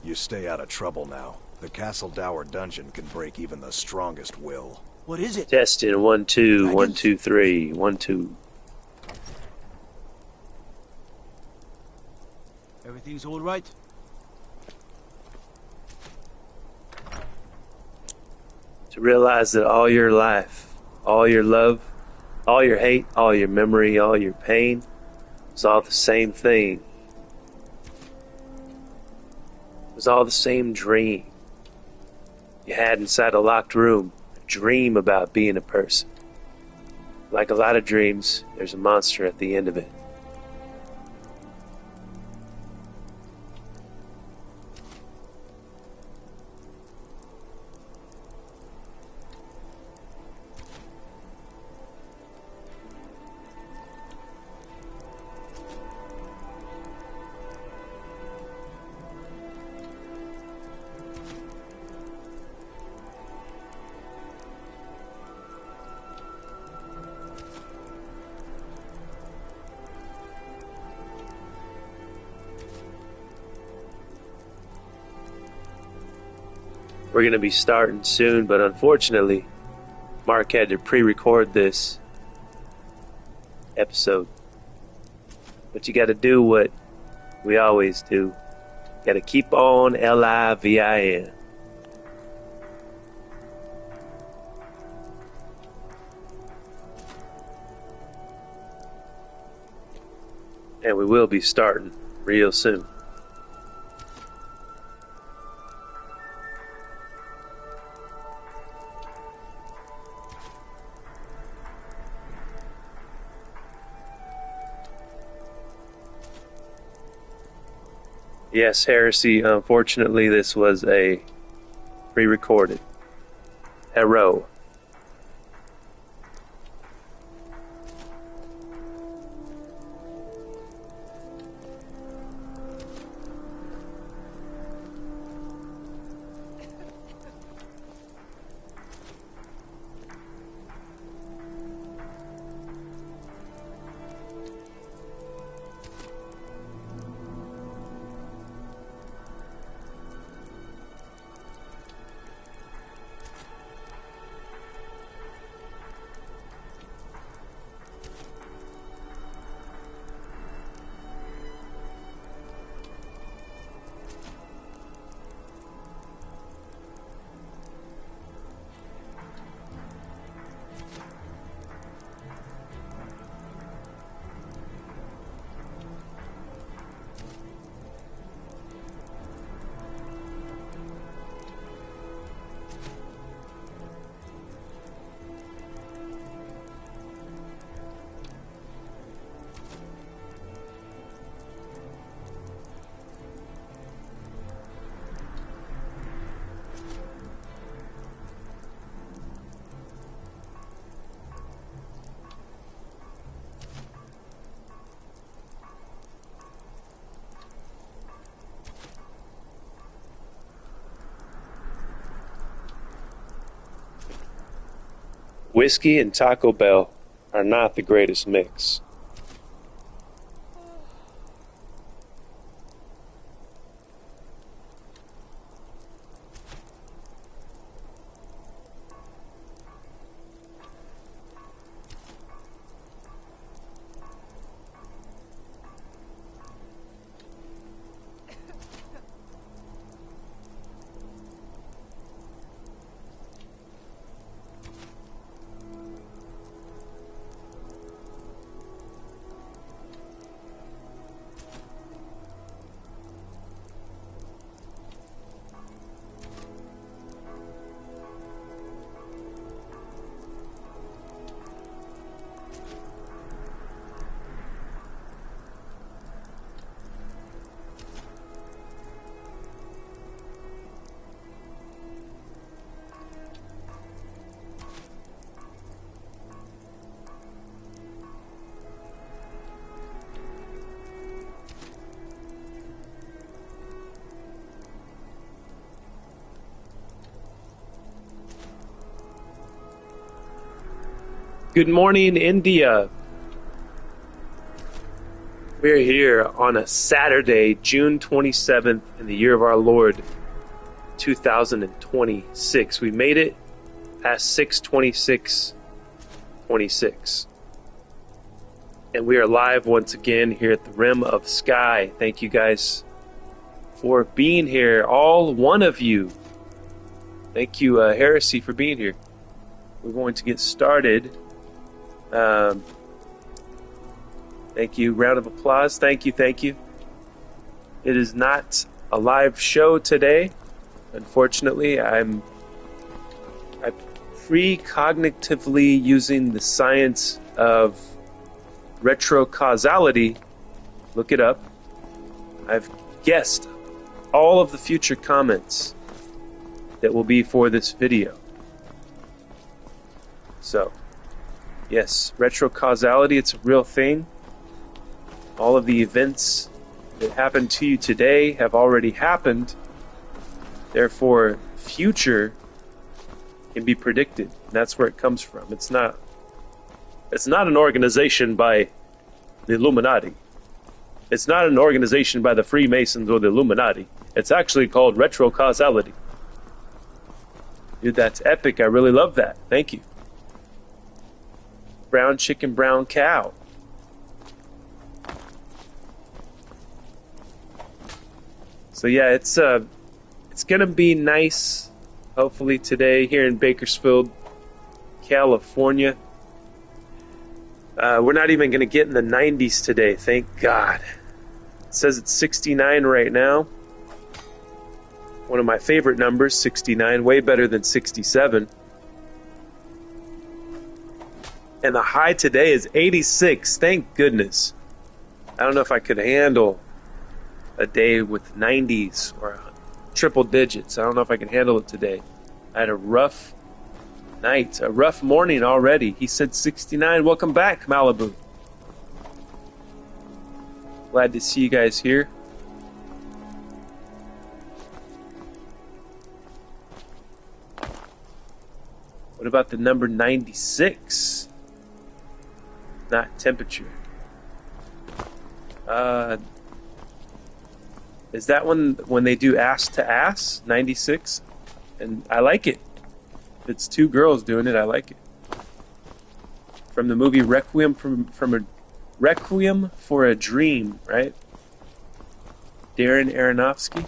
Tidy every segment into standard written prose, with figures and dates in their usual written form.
You stay out of trouble now. The Castle Dower dungeon can break even the strongest will. What is it? Testing 1 2 1 Dragons? 2 3 1 2. Everything's all right? To realize that all your life, all your love, all your hate, all your memory, all your pain, was all the same thing. It was all the same dream you had inside a locked room. A dream about being a person. Like a lot of dreams, there's a monster at the end of it. We're going to be starting soon, but unfortunately, Mark had to pre-record this episode. But you got to do what we always do. Got to keep on LIVIN. And we will be starting real soon. Yes, Heresy, unfortunately this was a pre-recorded. Hero. Whiskey and Taco Bell are not the greatest mix. Good morning, India. We're here on a Saturday, June 27th, in the year of our Lord, 2026. We made it past 6/26/26. And we are live once again here at the Rim of Sky. Thank you guys for being here, all one of you. Thank you, Heresy, for being here. We're going to get started. Thank you. Round of applause. Thank you. Thank you. It is not a live show today. Unfortunately, I'm precognitively using the science of retrocausality. Look it up. I've guessed all of the future comments that will be for this video. So, yes, retrocausality, it's a real thing. All of the events that happened to you today have already happened. Therefore, future can be predicted. That's where it comes from. It's not an organization by the Illuminati. It's not an organization by the Freemasons or the Illuminati. It's actually called retrocausality. Dude, that's epic. I really love that. Thank you. Brown chicken, brown cow. So yeah, it's gonna be nice, hopefully today here in Bakersfield, California. We're not even gonna get in the 90s today, thank God. It says it's 69 right now. One of my favorite numbers, 69, way better than 67. And the high today is 86, thank goodness. I don't know if I could handle a day with 90s or triple digits. I don't know if I can handle it today. I had a rough night, a rough morning already. He said 69. Welcome back, Malibu. Glad to see you guys here. What about the number 96? Not temperature. Is that when they do ass to ass? 96? And I like it. If it's two girls doing it, I like it. From the movie Requiem for a Dream, right? Darren Aronofsky.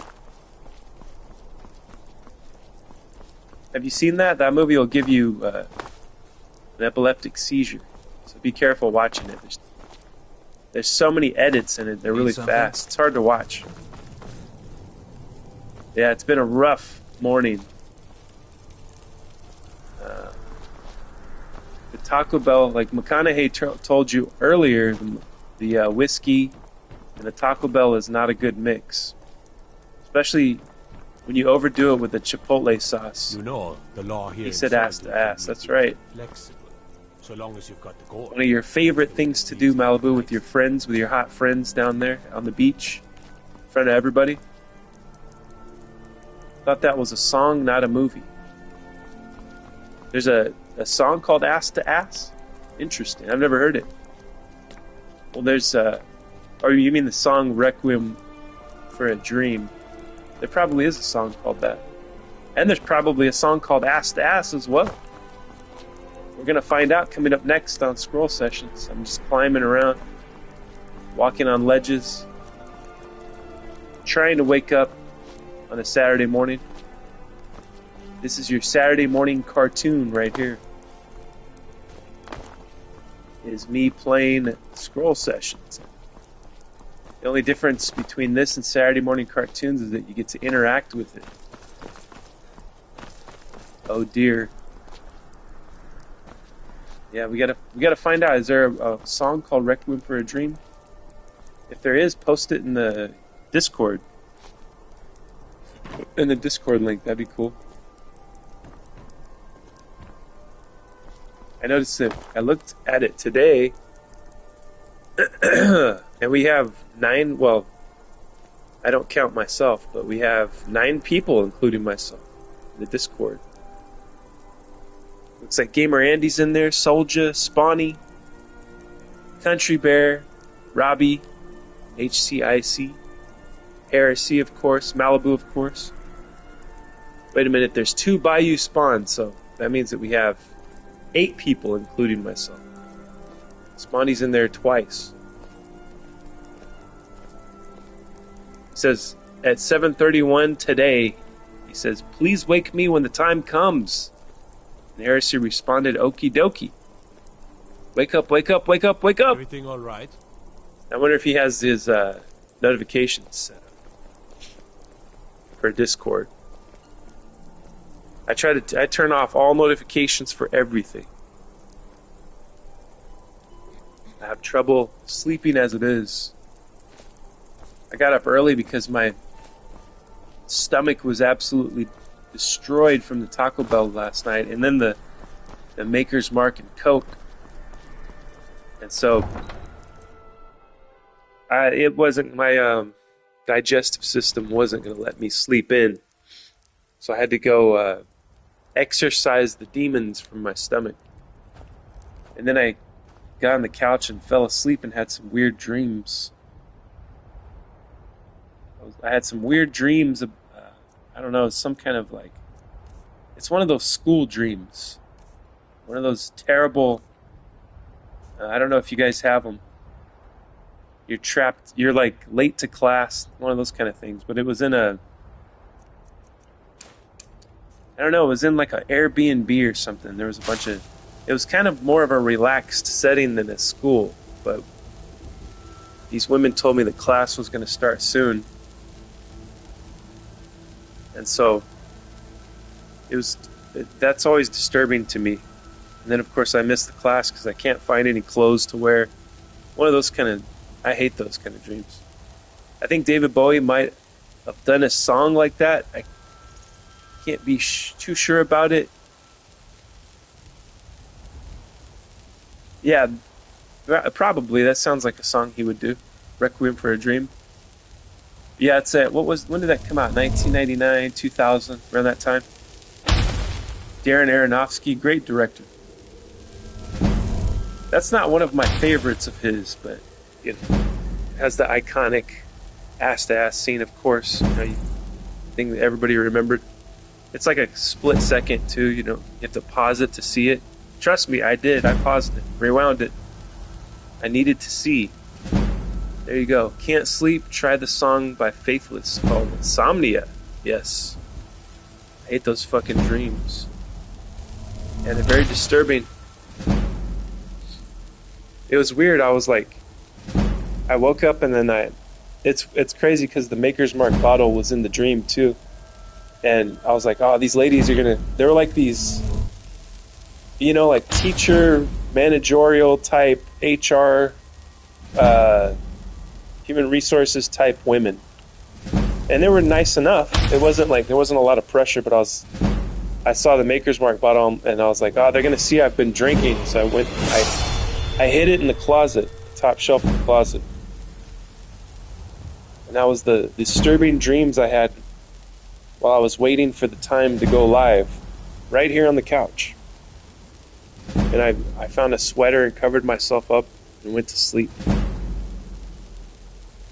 Have you seen that? That movie will give you an epileptic seizure. So be careful watching it. There's so many edits in it. They're really fast. It's hard to watch. Yeah, it's been a rough morning. The Taco Bell, like McConaughey told you earlier, the whiskey and the Taco Bell is not a good mix. Especially when you overdo it with the Chipotle sauce. You know, the law here. He said ass to ass, that's right. Flexible, so long as you've got the goal. One of your favorite things to do, Malibu, with your friends, with your hot friends down there on the beach, in front of everybody. Thought that was a song, not a movie. There's a song called Ass to Ass? Interesting. I've never heard it. Well, there's or you mean the song Requiem for a Dream? There probably is a song called that. And there's probably a song called Ass to Ass as well. We're going to find out coming up next on Scroll Sessions. I'm just climbing around, walking on ledges, trying to wake up on a Saturday morning. This is your Saturday morning cartoon right here. It is me playing Scroll Sessions. The only difference between this and Saturday morning cartoons is that you get to interact with it. Oh dear. Yeah, we gotta find out. Is there a song called Requiem for a Dream? If there is, post it in the Discord. In the Discord link, that'd be cool. I noticed that I looked at it today, and we have 9, well, I don't count myself, but we have 9 people, including myself, in the Discord. Looks like Gamer Andy's in there, Soulja, Spawny, Country Bear, Robbie, HCIC. Heresy, of course. Malibu, of course. Wait a minute, there's 2 Bayou spawns, so that means that we have 8 people, including myself. Spawny's in there twice. He says, at 7:31 today, he says, please wake me when the time comes. And Heresy responded, okie dokie. Wake up, wake up, wake up, wake up! Everything all right? I wonder if he has his notifications set up for Discord. I turn off all notifications for everything. I have trouble sleeping as it is. I got up early because my stomach was absolutely destroyed from the Taco Bell last night, and then the Maker's Mark and Coke. And so it wasn't my digestive system wasn't going to let me sleep in, so I had to go exorcise the demons from my stomach. And then I got on the couch and fell asleep and had some weird dreams. I had some weird dreams of, I don't know, some kind of like, it's one of those school dreams. One of those terrible, I don't know if you guys have them. You're trapped, you're like late to class, one of those kind of things. But it was in a, I don't know, it was in like an Airbnb or something. There was a bunch of, it was kind of more of a relaxed setting than a school. But these women told me the class was going to start soon. And so that's always disturbing to me. And then, of course, I miss the class because I can't find any clothes to wear. One of those kind of, I hate those kind of dreams. I think David Bowie might have done a song like that. I can't be too sure about it. Yeah, probably. That sounds like a song he would do. Requiem for a Dream. Yeah, it's when did that come out? 1999, 2000, around that time. Darren Aronofsky, great director. That's not one of my favorites of his, but you know, it has the iconic ass-to-ass scene, of course. You know, thing that everybody remembered. It's like a split second too. You know, you have to pause it to see it. Trust me, I did. I paused it, rewound it. I needed to see. There you go. Can't sleep. Try the song by Faithless called Insomnia. Yes. I hate those fucking dreams. And they're very disturbing. It was weird. I was like, I woke up and then it's crazy because the Maker's Mark bottle was in the dream too. And I was like, oh, these ladies are they were like these, you know, like teacher, managerial type, HR, human resources type women. And they were nice enough. It wasn't like, there wasn't a lot of pressure, but I saw the Maker's Mark bottle and I was like, oh, they're going to see I've been drinking. So I hid it in the closet, top shelf of the closet. And that was the disturbing dreams I had while I was waiting for the time to go live, right here on the couch. And I found a sweater and covered myself up and went to sleep.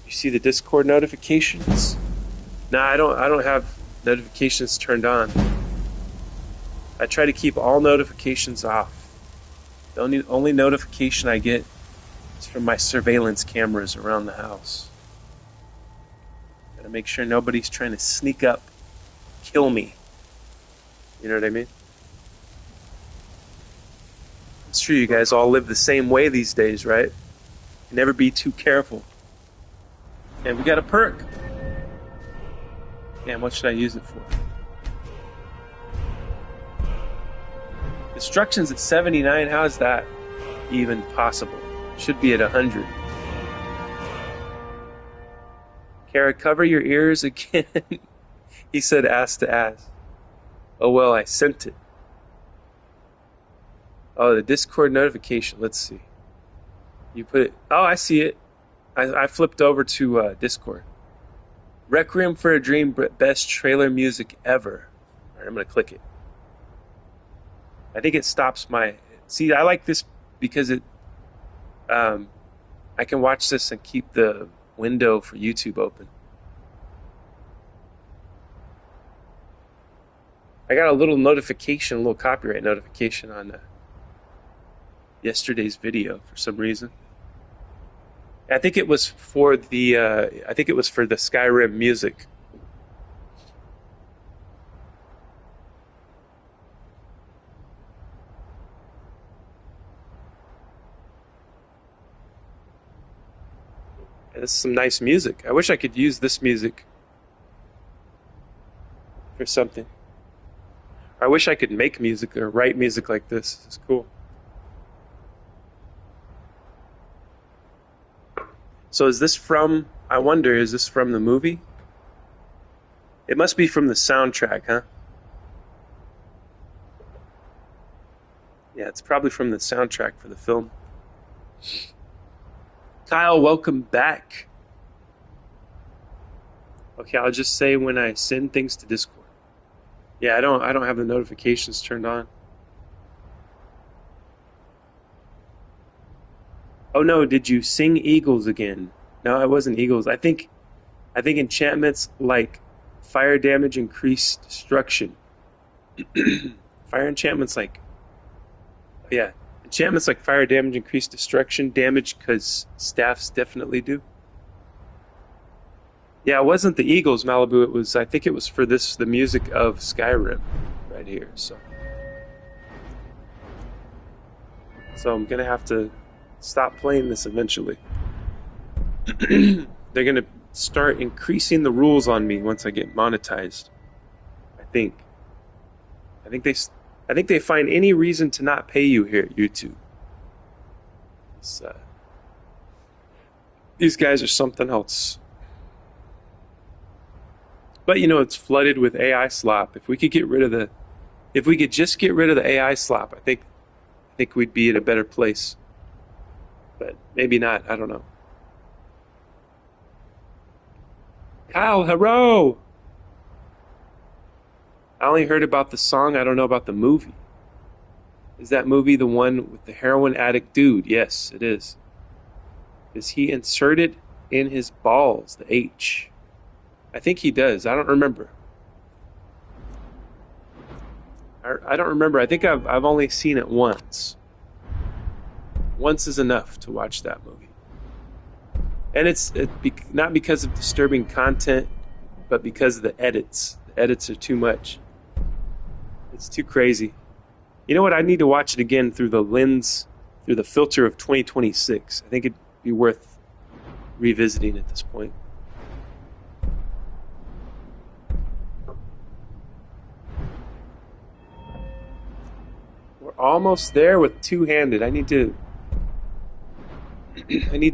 You see the Discord notifications? Nah, I don't have notifications turned on. I try to keep all notifications off. The only notification I get is from my surveillance cameras around the house. Gotta make sure nobody's trying to sneak up, kill me. You know what I mean? It's true, you guys all live the same way these days, right? Never be too careful. And we got a perk. Damn, what should I use it for? Instructions at 79, how is that even possible? Should be at 100. Kara, cover your ears again. He said ass to ass. Oh well, I sent it. Oh, the Discord notification. Let's see. You put it. Oh, I see it. I flipped over to Discord. Requiem for a Dream, best trailer music ever. All right, I'm going to click it. I think it stops my... See, I like this because it... I can watch this and keep the window for YouTube open. I got a little notification, a little copyright notification on yesterday's video for some reason. I think it was for the Skyrim music. And this is some nice music. I wish I could use this music for something. I wish I could make music or write music like this. It's cool. So is this from, I wonder, is this from the movie? It must be from the soundtrack, huh? Yeah, it's probably from the soundtrack for the film. Kyle, welcome back. Okay, I'll just say when I send things to Discord. Yeah, I don't have the notifications turned on. Oh no, did you sing Eagles again? No, it wasn't Eagles. I think enchantments like fire damage, increased destruction. Fire enchantments like, yeah, enchantments like fire damage, increased destruction damage, because staffs definitely do. Yeah, it wasn't the Eagles, Malibu. It was, I think it was for this, the music of Skyrim, right here. So I'm gonna have to stop playing this eventually. They're gonna start increasing the rules on me once I get monetized. I think they find any reason to not pay you here at YouTube. These guys are something else. But you know, it's flooded with AI slop. If we could just get rid of the AI slop, I think we'd be in a better place. But maybe not. I don't know. Kyle, hello. I only heard about the song. I don't know about the movie. Is that movie the one with the heroin addict dude? Yes, it is. Does he insert it in his balls, the H? I think he does. I don't remember. I don't remember. I think I've only seen it once. Once is enough to watch that movie. And it's not because of disturbing content, but because of the edits. The edits are too much. It's too crazy. You know what? I need to watch it again through the filter of 2026. I think it'd be worth revisiting at this point. We're almost there with two-handed. I need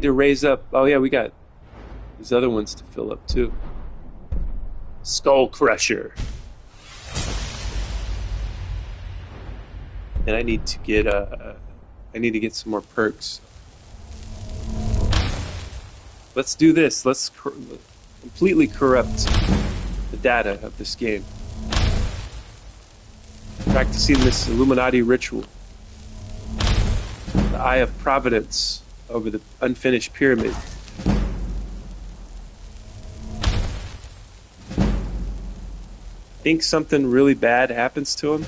to raise up. Oh yeah, we got these other ones to fill up too. Skull Crusher. And I need to get some more perks. Let's do this. Let's completely corrupt the data of this game. Practicing this Illuminati ritual. The Eye of Providence over the unfinished pyramid. Think something really bad happens to him?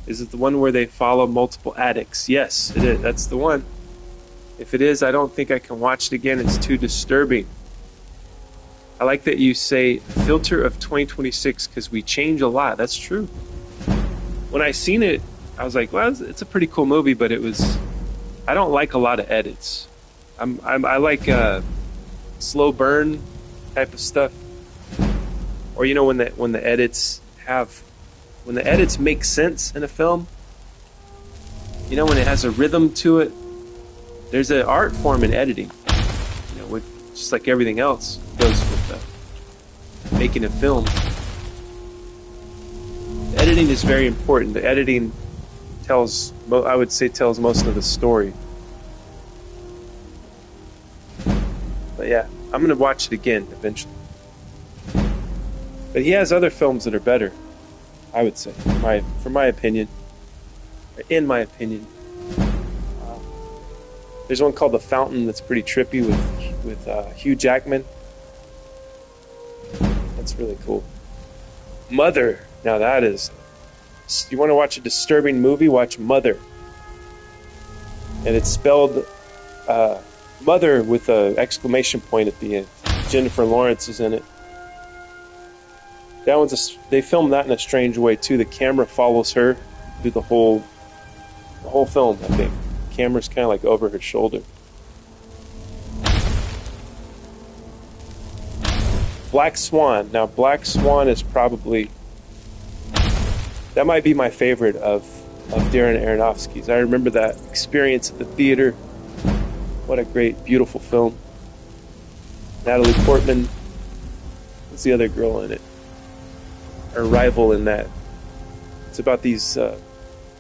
Is it the one where they follow multiple addicts? Yes, it is. That's the one. If it is, I don't think I can watch it again. It's too disturbing. I like that you say filter of 2026 because we change a lot. That's true. When I seen it, I was like, well, it's a pretty cool movie, but I don't like a lot of edits. I like slow burn type of stuff. Or you know, when the edits make sense in a film, you know, when it has a rhythm to it. There's an art form in editing, you know, with just like everything else goes with making a film. The editing is very important. The editing tells most of the story. But yeah, I'm gonna watch it again eventually. But he has other films that are better, I would say, in my opinion. There's one called The Fountain that's pretty trippy with Hugh Jackman. That's really cool. Mother. Now that is... You want to watch a disturbing movie? Watch Mother. And it's spelled Mother with an exclamation point at the end. Jennifer Lawrence is in it. That one's they filmed that in a strange way too. The camera follows her through the whole film, I think. The camera's kind of like over her shoulder. Black Swan. Now, Black Swan is probably... That might be my favorite of Darren Aronofsky's. I remember that experience at the theater. What a great, beautiful film. Natalie Portman. What's the other girl in it? Her rival in that. It's about these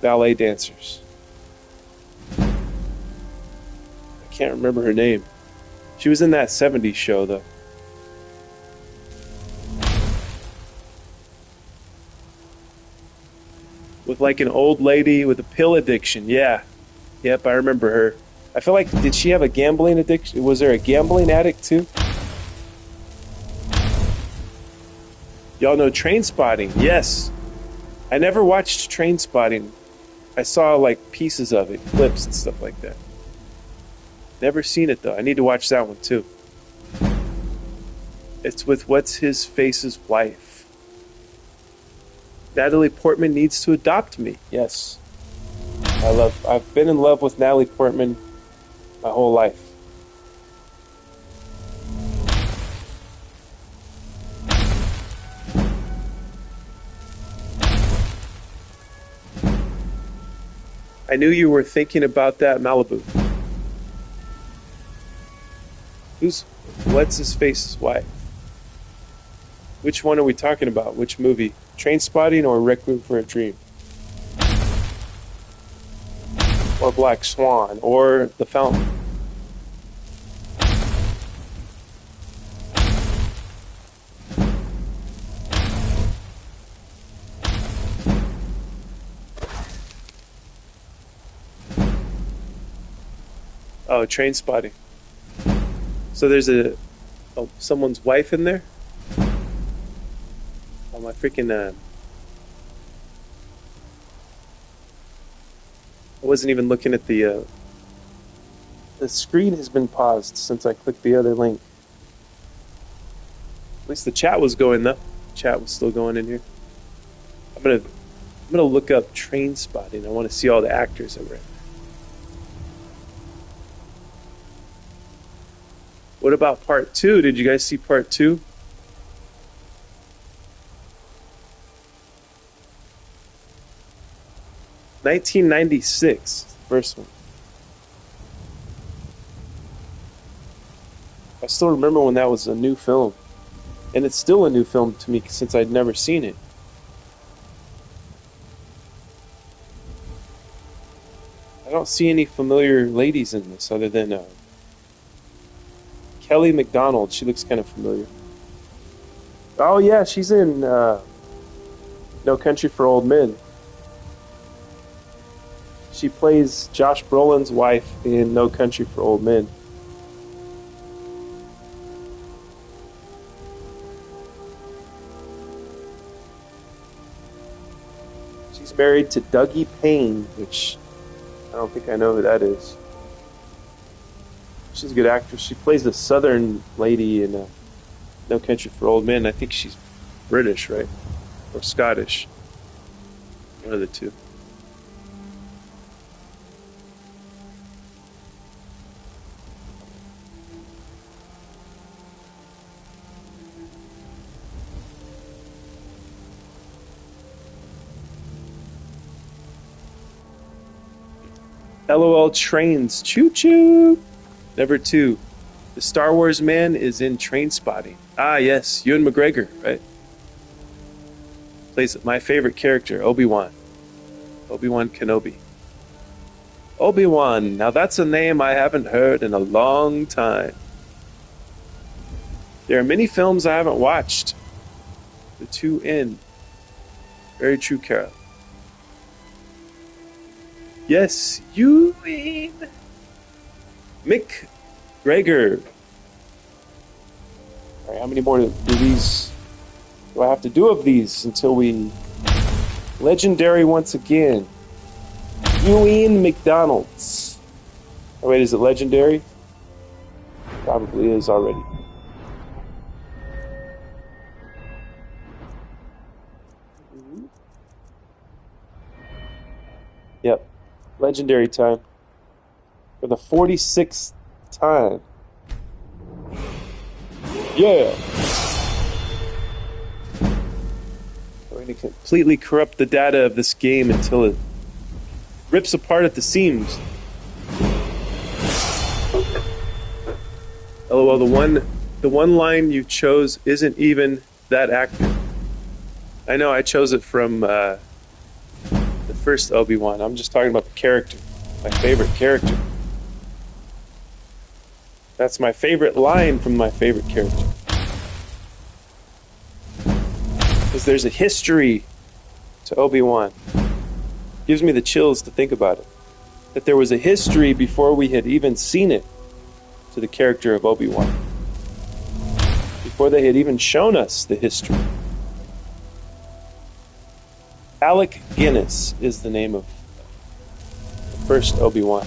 ballet dancers. I can't remember her name. She was in that 70s show, though. With like an old lady with a pill addiction. Yeah. Yep, I remember her. I feel like, did she have a gambling addiction? Was there a gambling addict too? Y'all know Trainspotting? Yes. I never watched Trainspotting. I saw like pieces of it, clips and stuff like that. Never seen it though. I need to watch that one too. It's with what's his face's wife. Natalie Portman needs to adopt me. Yes. I've been in love with Natalie Portman my whole life. I knew you were thinking about that, Malibu. What's his face's wife? Which one are we talking about? Which movie? Trainspotting or Requiem for a Dream? Or Black Swan? Or The Fountain? Oh, Trainspotting. So there's someone's wife in there? Oh, my freaking... I wasn't even looking at the screen has been paused since I clicked the other link. At least the chat was going though. Chat was still going in here. I'm gonna look up Trainspotting. I want to see all the actors that were in there. What about part 2? Did you guys see part 2? $1996, first one. I still remember when that was a new film. And it's still a new film to me since I'd never seen it. I don't see any familiar ladies in this other than Kelly MacDonald. She looks kind of familiar. Oh yeah, she's in No Country for Old Men. She plays Josh Brolin's wife in No Country for Old Men. She's married to Dougie Payne, which I don't think I know who that is. She's a good actress. She plays the southern lady in No Country for Old Men. I think she's British, right? Or Scottish. One of the two. LOL Trains. Choo choo. Number 2. The Star Wars man is in Trainspotting. Ah, yes. Ewan McGregor, right? Plays my favorite character, Obi-Wan. Obi-Wan Kenobi. Obi-Wan. Now that's a name I haven't heard in a long time. There are many films I haven't watched. The 2 in. Very true, Carol. Yes, Ewan. Mick Gregor. All right, how many more do I have to do of these until we legendary once again? Ewan McDonald's. Oh wait, is it legendary? Probably is already. Yep, legendary time for the 46th time. Yeah. We're going to completely corrupt the data of this game until it rips apart at the seams. LOL, the one line you chose isn't even that accurate. I know I chose it from the first Obi-Wan. I'm just talking about the character. My favorite character. That's my favorite line from my favorite character. Because there's a history to Obi-Wan. Gives me the chills to think about it. That there was a history before we had even seen it to the character of Obi-Wan. Before they had even shown us the history. Alec Guinness is the name of the first Obi-Wan.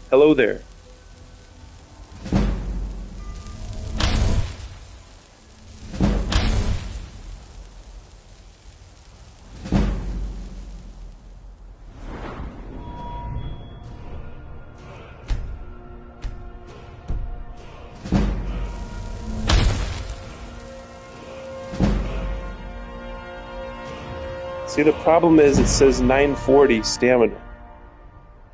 Hello there. See, the problem is it says 940 stamina.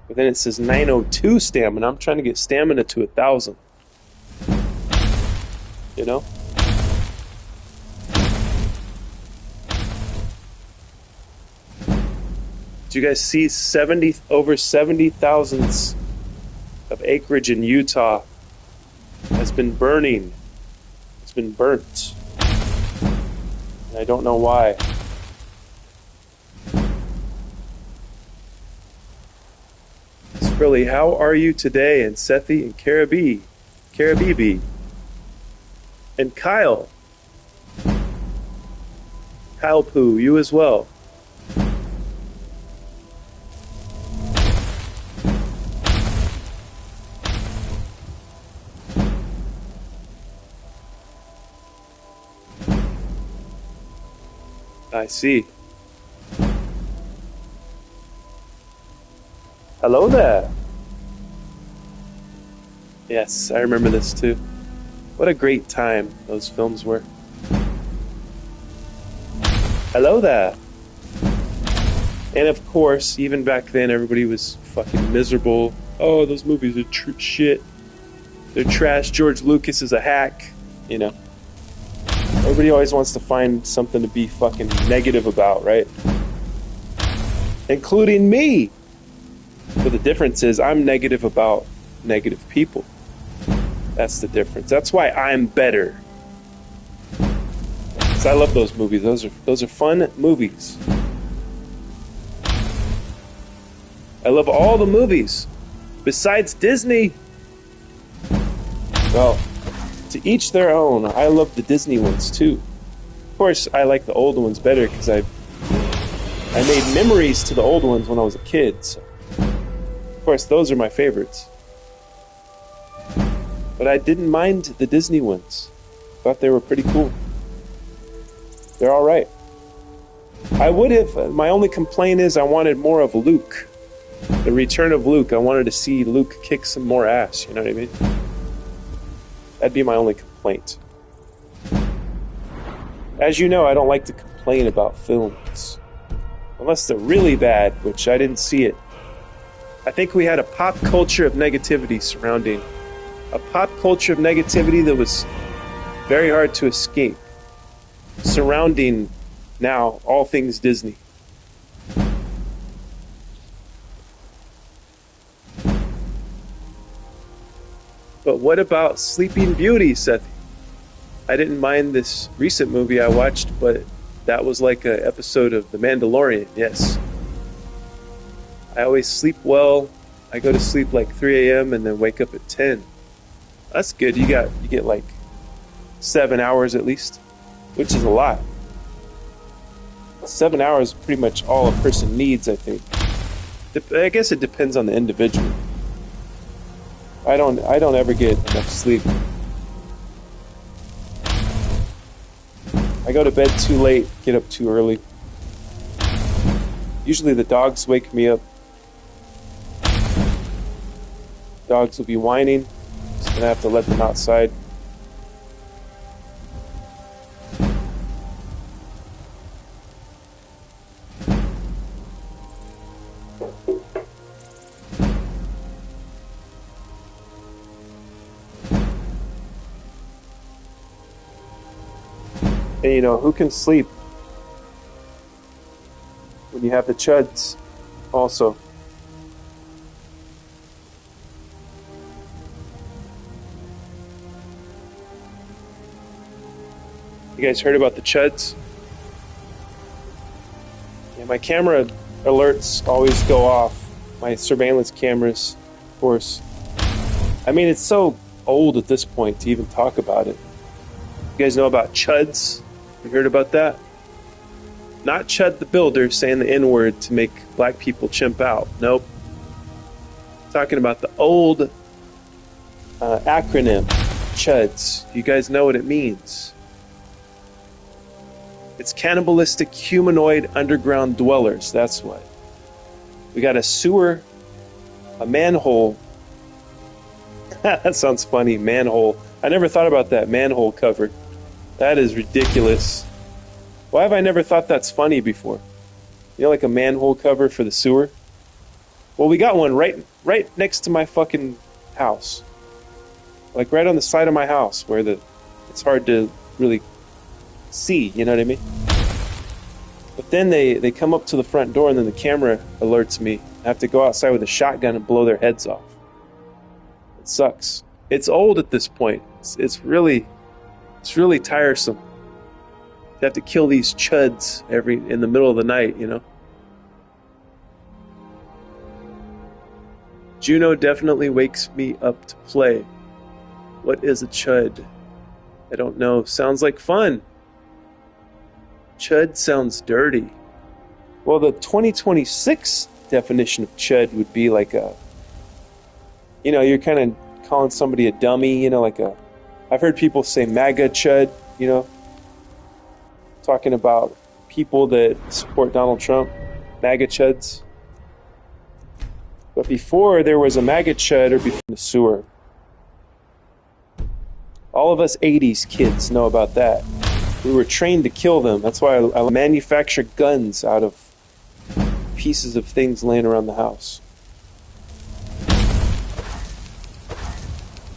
But then it says 902 stamina. I'm trying to get stamina to 1,000. You know? Do you guys see over 70,000 of acreage in Utah has been burning? It's been burnt. And I don't know why. Really, how are you today? And Sethi and Karabibi, and Kyle Poo, you as well. I see. Hello there. Yes, I remember this too. What a great time those films were. Hello there. And of course, even back then, everybody was fucking miserable. Oh, those movies are shit. They're trash. George Lucas is a hack. You know. Everybody always wants to find something to be fucking negative about, right? Including me. But the difference is I'm negative about negative people. That's the difference. That's why I'm better. Because I love those movies. Those are fun movies. I love all the movies. Besides Disney. Well, to each their own. I love the Disney ones too. Of course, I like the old ones better because I made memories to the old ones when I was a kid. So. Of course, those are my favorites. But I didn't mind the Disney ones. Thought they were pretty cool. They're alright. I would have, my only complaint is I wanted more of Luke. The return of Luke. I wanted to see Luke kick some more ass, you know what I mean? That'd be my only complaint. As you know, I don't like to complain about films. Unless they're really bad, which I didn't see it. I think we had a pop culture of negativity surrounding. A pop culture of negativity that was very hard to escape. Surrounding now all things Disney. But what about Sleeping Beauty, Seth? I didn't mind this recent movie I watched, but that was like an episode of The Mandalorian, yes. I always sleep well. I go to sleep like 3 a.m. and then wake up at 10. That's good. You get like 7 hours at least, which is a lot. 7 hours is pretty much all a person needs, I think. I guess it depends on the individual. I don't ever get enough sleep. I go to bed too late, get up too early. Usually the dogs wake me up. Dogs will be whining, so I have to let them outside. And you know, who can sleep when you have the chuds also? You guys heard about the chuds? Yeah, my camera alerts always go off. My surveillance cameras, of course. I mean, it's so old at this point to even talk about it. You guys know about chuds? You heard about that? Not Chud the Builder saying the N-word to make black people chimp out. Nope. Talking about the old acronym, CHUDS. You guys know what it means. It's cannibalistic humanoid underground dwellers. That's what. We got a sewer, a manhole. That sounds funny, manhole. I never thought about that manhole cover. That is ridiculous. Why have I never thought that's funny before? You know, like a manhole cover for the sewer? Well, we got one right next to my fucking house. Like right on the side of my house where it's hard to really see, you know what I mean? But then they come up to the front door and then the camera alerts me. I have to go outside with a shotgun and blow their heads off. It sucks. It's old at this point. It's really tiresome. You have to kill these chuds in the middle of the night, you know? Juno definitely wakes me up to play. What is a chud? I don't know. Sounds like fun. Chud sounds dirty. Well, the 2026 definition of chud would be like you're kind of calling somebody a dummy, you know, I've heard people say MAGA chud, you know, talking about people that support Donald Trump, MAGA chuds. But before there was a MAGA chud or before the sewer. All of us 80s kids know about that. We were trained to kill them. That's why I manufacture guns out of pieces of things laying around the house.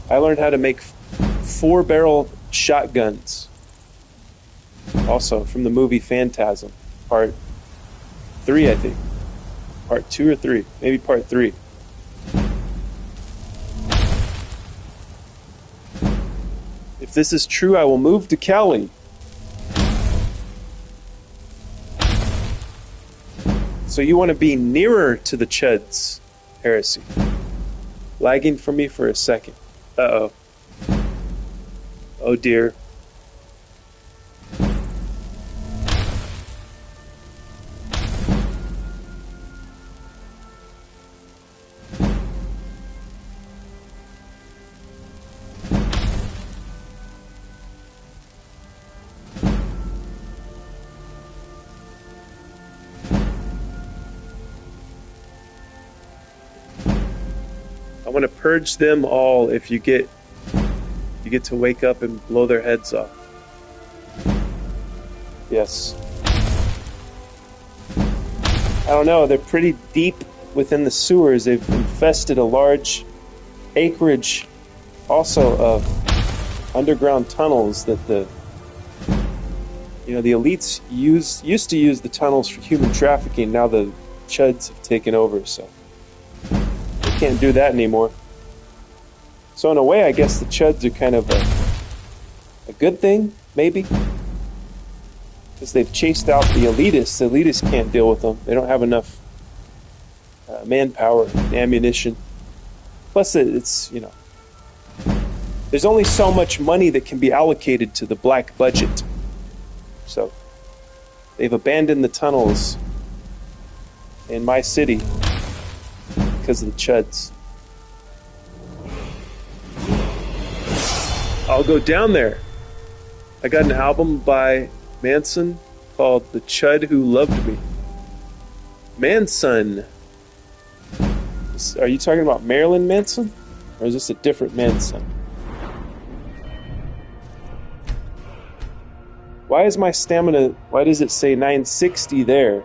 I learned how to make 4-barrel shotguns. Also from the movie Phantasm, part 3, I think. Part 2 or 3, maybe part 3. If this is true, I will move to Cali. So you want to be nearer to the chuds, Heresy. Lagging for me for a second. Uh-oh. Oh dear. I want to purge them all if you get to wake up and blow their heads off. Yes. I don't know, they're pretty deep within the sewers. They've infested a large acreage also of underground tunnels that the elites used to use the tunnels for human trafficking. Now the chuds have taken over, so they can't do that anymore. So in a way, I guess the chuds are kind of a good thing, maybe, because they've chased out the elitists. The elitists can't deal with them. They don't have enough manpower, and ammunition. Plus, it's, you know, there's only so much money that can be allocated to the black budget. So they've abandoned the tunnels in my city because of the chuds. I'll go down there. I got an album by Manson called The Chud Who Loved Me. Manson. Are you talking about Marilyn Manson? Or is this a different Manson? Why is my stamina... Why does it say 960 there?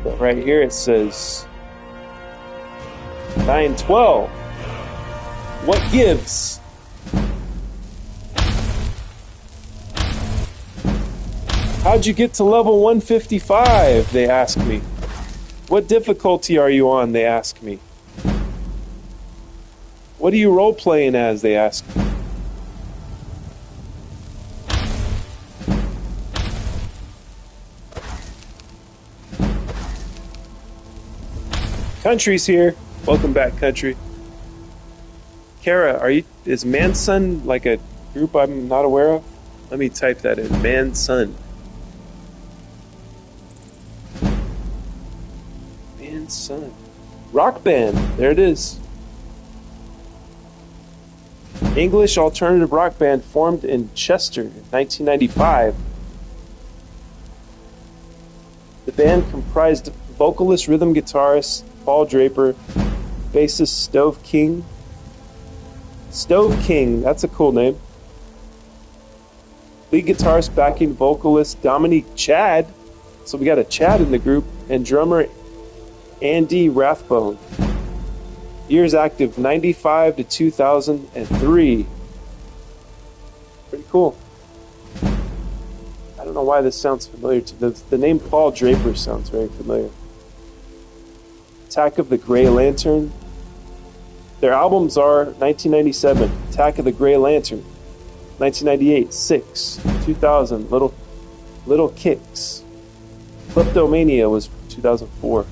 But right here it says 912. What gives? How'd you get to level 155? They ask me. What difficulty are you on? They ask me. What are you role-playing as? They ask me. Country's here. Welcome back, Country. Kara, is Manson like a group I'm not aware of? Let me type that in. Manson. Manson. Rock band. There it is. English alternative rock band formed in Chester in 1995. The band comprised vocalist, rhythm guitarist Paul Draper, bassist Stove King. Stove King, that's a cool name. Lead guitarist, backing vocalist Dominique Chad. So we got a Chad in the group, and drummer Andy Rathbone. Years active 95 to 2003. Pretty cool. I don't know why this sounds familiar to me. The name Paul Draper sounds very familiar. Attack of the Grey Lantern. Their albums are 1997, Attack of the Grey Lantern. 1998, Six. 2000, Little Kicks. Kleptomania was 2004.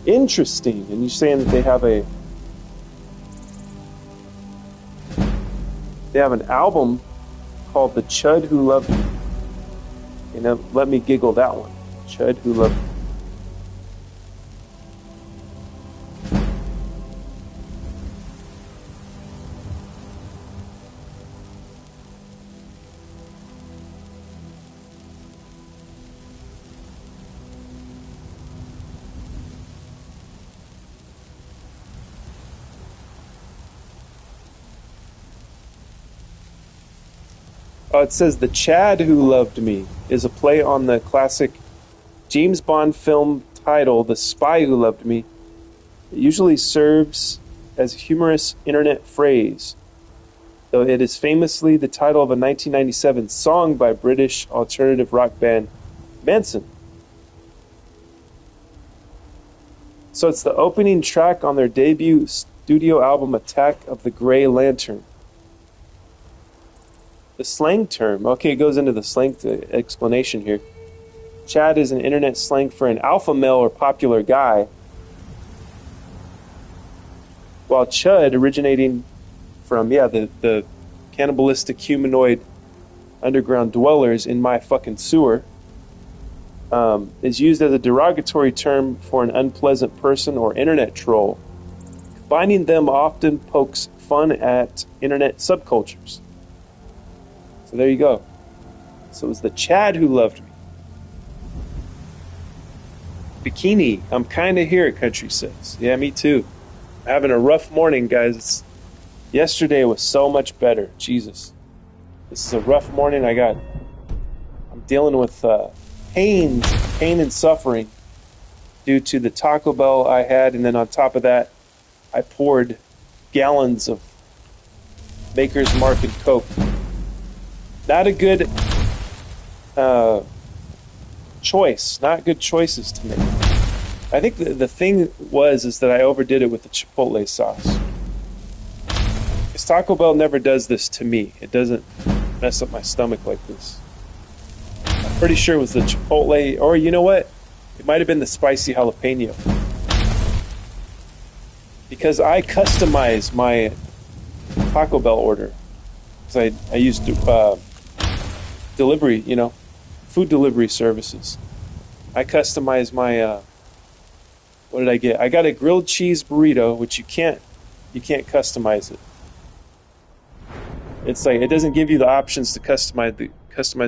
Interesting. And you're saying that they have an album called The Chud Who Loved Me. You know, let me giggle that one. Chud Who Loved Me. It says The Chad Who Loved Me is a play on the classic James Bond film title, The Spy Who Loved Me. It usually serves as a humorous internet phrase, though it is famously the title of a 1997 song by British alternative rock band Manson. So it's the opening track on their debut studio album, Attack of the Grey Lantern. The slang term. Okay, it goes into the slang explanation here. Chad is an internet slang for an alpha male or popular guy, while Chud, originating from, the cannibalistic humanoid underground dwellers in my fucking sewer, is used as a derogatory term for an unpleasant person or internet troll. Combining them often pokes fun at internet subcultures. So there you go. So it was the Chad Who Loved Me. Bikini, I'm kind of here, Country says. Yeah, me too. Having a rough morning, guys. Yesterday was so much better. Jesus. This is a rough morning. I'm dealing with pain and suffering due to the Taco Bell I had, and then on top of that, I poured gallons of Maker's Mark and Coke. Not a good choice. Not good choices to make. I think the thing is that I overdid it with the Chipotle sauce. Because Taco Bell never does this to me. It doesn't mess up my stomach like this. Pretty sure it was the Chipotle, or you know what? It might have been the spicy jalapeno. Because I customized my Taco Bell order. Because I used delivery, food delivery services. I customized my, what did I get? I got a grilled cheese burrito, which you can't customize it. It's like, it doesn't give you the options to customize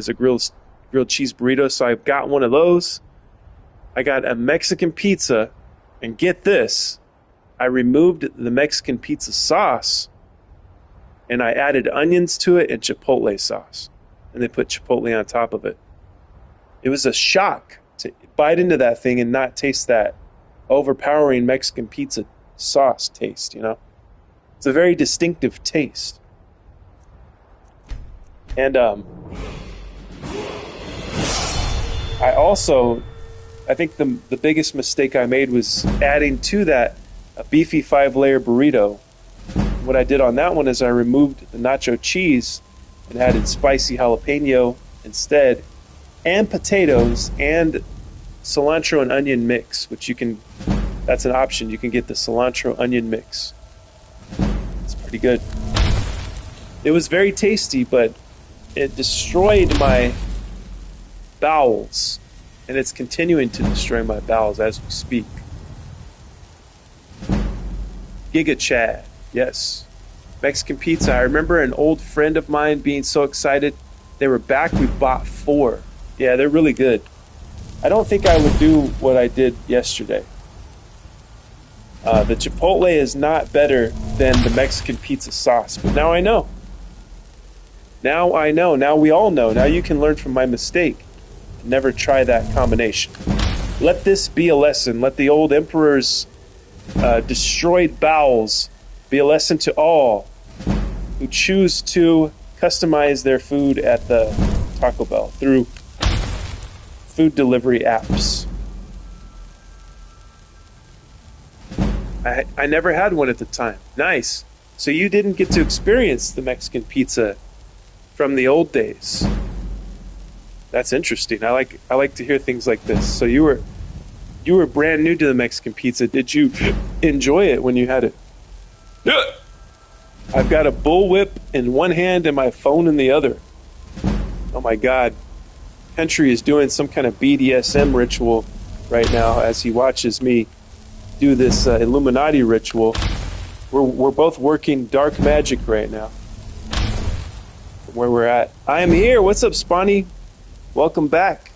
the grilled cheese burrito, so I've got one of those. I got a Mexican pizza, and get this, I removed the Mexican pizza sauce, and I added onions to it and Chipotle sauce, and they put Chipotle on top of it. It was a shock to bite into that thing and not taste that overpowering Mexican pizza sauce taste, It's a very distinctive taste. And I think the biggest mistake I made was adding to that a beefy 5-layer burrito. What I did on that one is I removed the nacho cheese and added spicy jalapeno instead, and potatoes and cilantro and onion mix, that's an option. You can get the cilantro onion mix. It's pretty good. It was very tasty, but it destroyed my bowels, and it's continuing to destroy my bowels as we speak. Giga Chad, yes. Mexican pizza. I remember an old friend of mine being so excited. They were back. We bought 4. Yeah, they're really good. I don't think I would do what I did yesterday. The Chipotle is not better than the Mexican pizza sauce, but now I know. Now I know. Now we all know. Now you can learn from my mistake. Never try that combination. Let this be a lesson. Let the old emperor's destroyed bowels be a lesson to all who choose to customize their food at the Taco Bell through food delivery apps. I never had one at the time. Nice. So you didn't get to experience the Mexican pizza from the old days. That's interesting. I like to hear things like this. So you were brand new to the Mexican pizza. Did you enjoy it when you had it? Yeah. I've got a bullwhip in one hand and my phone in the other. Oh my God. Country is doing some kind of BDSM ritual right now as he watches me do this Illuminati ritual. We're both working dark magic right now. Where we're at. I am here. What's up, Spawny? Welcome back.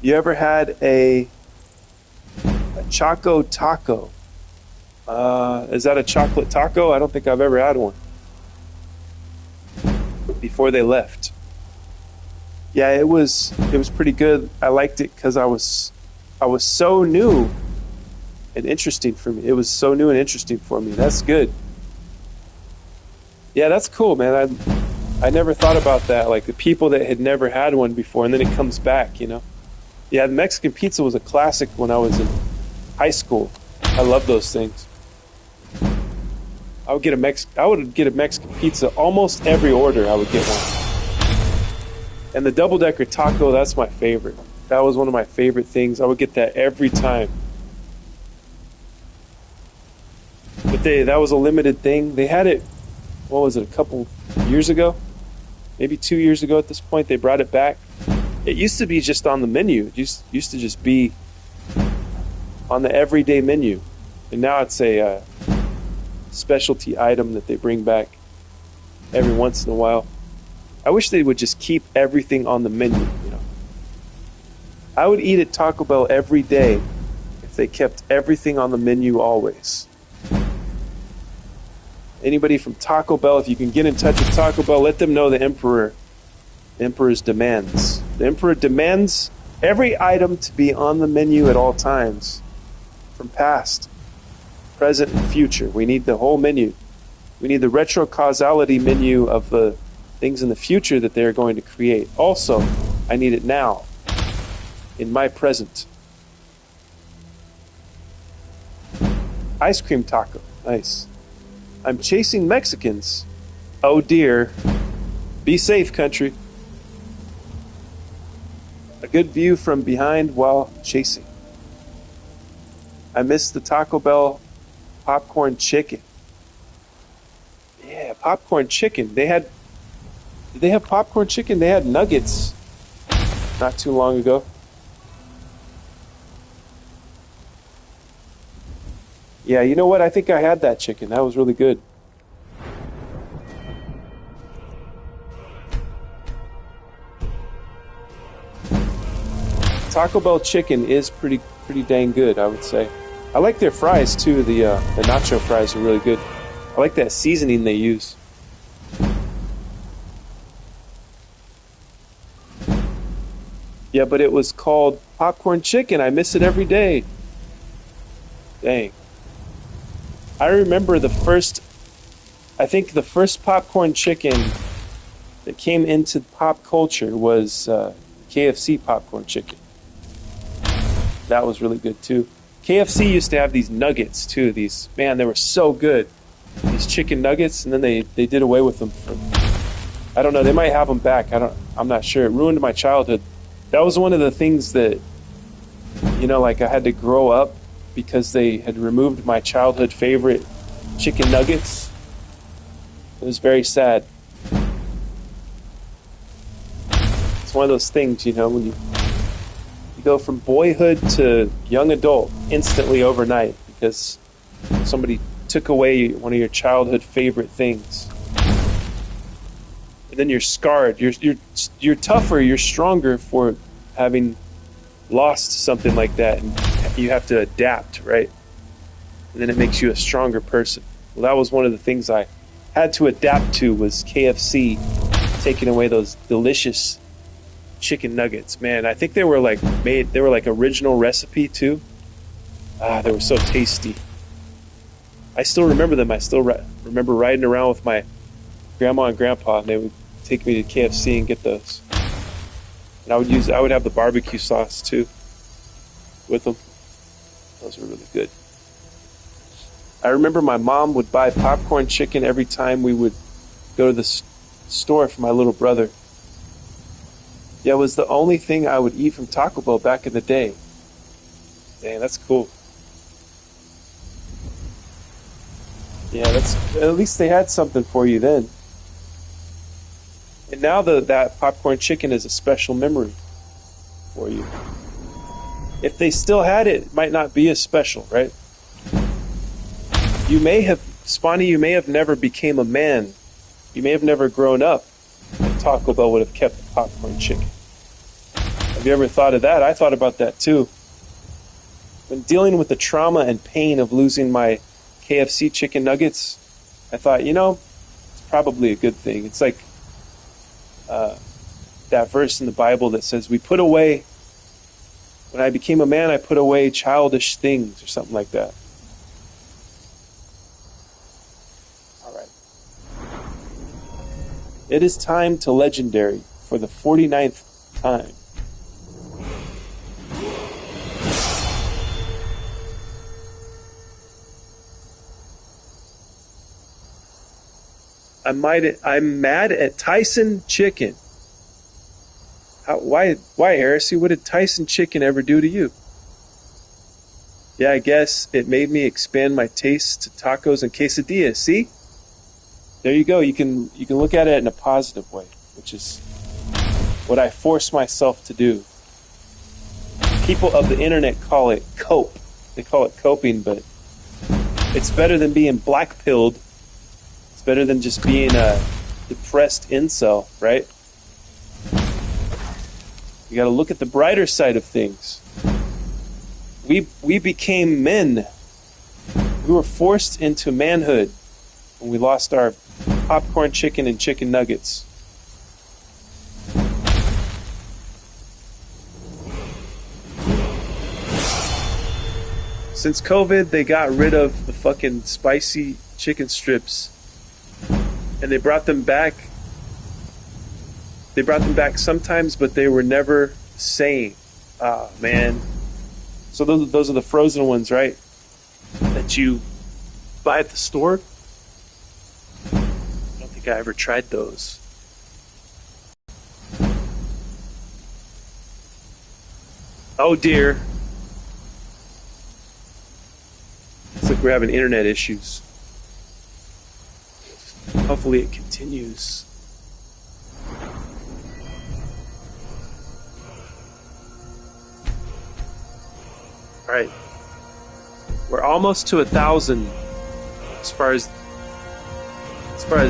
You ever had a Choco Taco? Is that a chocolate taco? I don't think I've ever had one. Before they left. Yeah, it was pretty good. I liked it because I was so new and interesting for me. It was so new and interesting for me. That's good. Yeah, that's cool, man. I never thought about that. Like the people that had never had one before, and then it comes back, Yeah, the Mexican pizza was a classic when I was in high school. I love those things. I would get a Mexican pizza almost every order. I would get one. And the double-decker taco, that's my favorite. That was one of my favorite things. I would get that every time. But that was a limited thing. They had it, what was it, a couple years ago? Maybe 2 years ago at this point, they brought it back. It used to be just on the menu. It used to just be on the everyday menu. And now it's a specialty item that they bring back every once in a while. I wish they would just keep everything on the menu, I would eat at Taco Bell every day if they kept everything on the menu always. Anybody from Taco Bell, if you can get in touch with Taco Bell, let them know the Emperor's demands. The Emperor demands every item to be on the menu at all times, from past, present, and future. We need the whole menu. We need the retro causality menu of the things in the future that they're going to create. Also, I need it now, in my present. Ice cream taco. Nice. I'm chasing Mexicans. Oh dear. Be safe, country. good view from behind while chasing. I missed the Taco Bell popcorn chicken. Yeah, popcorn chicken. Did they have popcorn chicken? They had nuggets not too long ago. Yeah, you know what? I think I had that chicken. That was really good. Taco Bell chicken is pretty dang good, I would say. I like their fries too. The nacho fries are really good. I like that seasoning they use. Yeah, but it was called popcorn chicken. I miss it every day. Dang. I remember I think the first popcorn chicken that came into pop culture was KFC popcorn chicken. That was really good too. KFC used to have these nuggets too. Man, they were so good. These chicken nuggets, and then they did away with them. I don't know. They might have them back. I'm not sure. It ruined my childhood. That was one of the things that, like I had to grow up because they had removed my childhood favorite chicken nuggets. It was very sad. It's one of those things, when you go from boyhood to young adult instantly overnight because somebody took away one of your childhood favorite things. And then you're scarred. You're tougher, you're stronger for having lost something like that, and you have to adapt, right? And then it makes you a stronger person. Well, that was one of the things I had to adapt to, was KFC taking away those delicious chicken nuggets. Man, I think they were like original recipe too. They were so tasty. I still remember them. I still remember riding around with my grandma and grandpa, and they would take me to KFC and get those. And I would have the barbecue sauce too with them. Those were really good. I remember my mom would buy popcorn chicken every time we would go to the store for my little brother. Yeah, it was the only thing I would eat from Taco Bell back in the day. Dang, that's cool. Yeah, at least they had something for you then. And now that popcorn chicken is a special memory for you. If they still had it, it might not be as special, right? Spawny, you may have never became a man. You may have never grown up. Taco Bell would have kept the popcorn chicken. Have you ever thought of that? I thought about that too. When dealing with the trauma and pain of losing my KFC chicken nuggets, I thought, it's probably a good thing. It's like that verse in the Bible that says, when I became a man, I put away childish things, or something like that. All right. It is time to legendary for the 49th time. I'm mad at Tyson Chicken. Why, Heresy? What did Tyson Chicken ever do to you? Yeah, I guess it made me expand my taste to tacos and quesadillas. See? There you go. You can look at it in a positive way, which is what I force myself to do. People of the internet call it cope. They call it coping, but it's better than being black-pilled. It's better than just being a depressed incel, right? You got to look at the brighter side of things. We became men. We were forced into manhood when we lost our popcorn chicken and chicken nuggets. Since COVID, they got rid of the fucking spicy chicken strips, and they brought them back. They brought them back sometimes, but they were never the same. Ah, man. So those are the frozen ones, right? That you buy at the store? I don't think I ever tried those. Oh dear. Looks like we're having internet issues. Hopefully it continues. Alright. We're almost to 1,000. As far as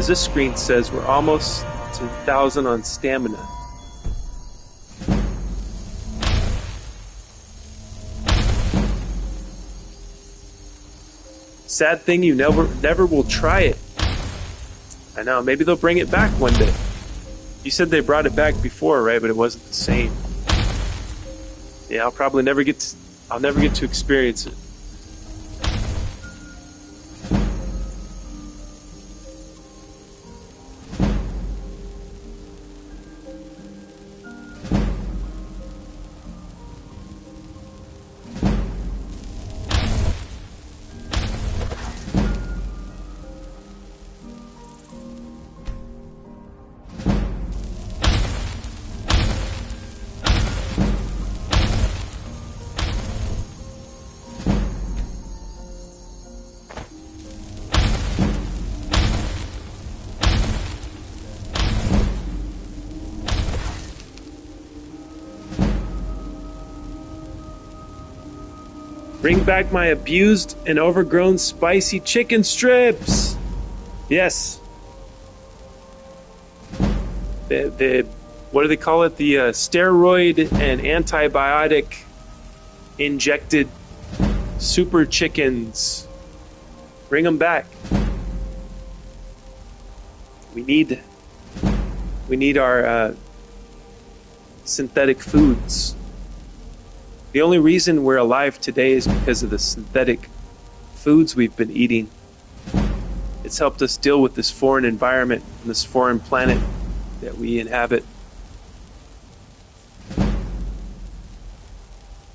this screen says, we're almost to 1,000 on stamina. Sad thing, you never will try it. I know, maybe they'll bring it back one day. You said they brought it back before, right? But it wasn't the same. Yeah, I'll never get to experience it. Bring back my abused and overgrown spicy chicken strips. Yes. The what do they call it? The steroid and antibiotic injected super chickens. Bring them back. We need our synthetic foods. The only reason we're alive today is because of the synthetic foods we've been eating. It's helped us deal with this foreign environment and this foreign planet that we inhabit.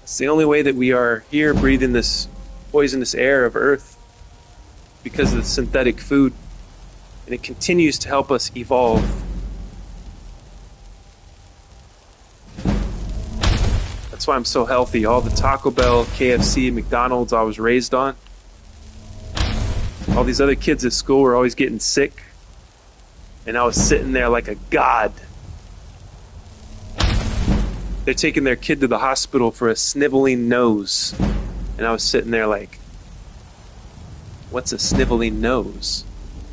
It's the only way that we are here breathing this poisonous air of Earth, because of the synthetic food. And it continues to help us evolve. That's why I'm so healthy. All the Taco Bell, KFC, McDonald's I was raised on. All these other kids at school were always getting sick. And I was sitting there like a god. They're taking their kid to the hospital for a sniveling nose. And I was sitting there like, what's a sniveling nose?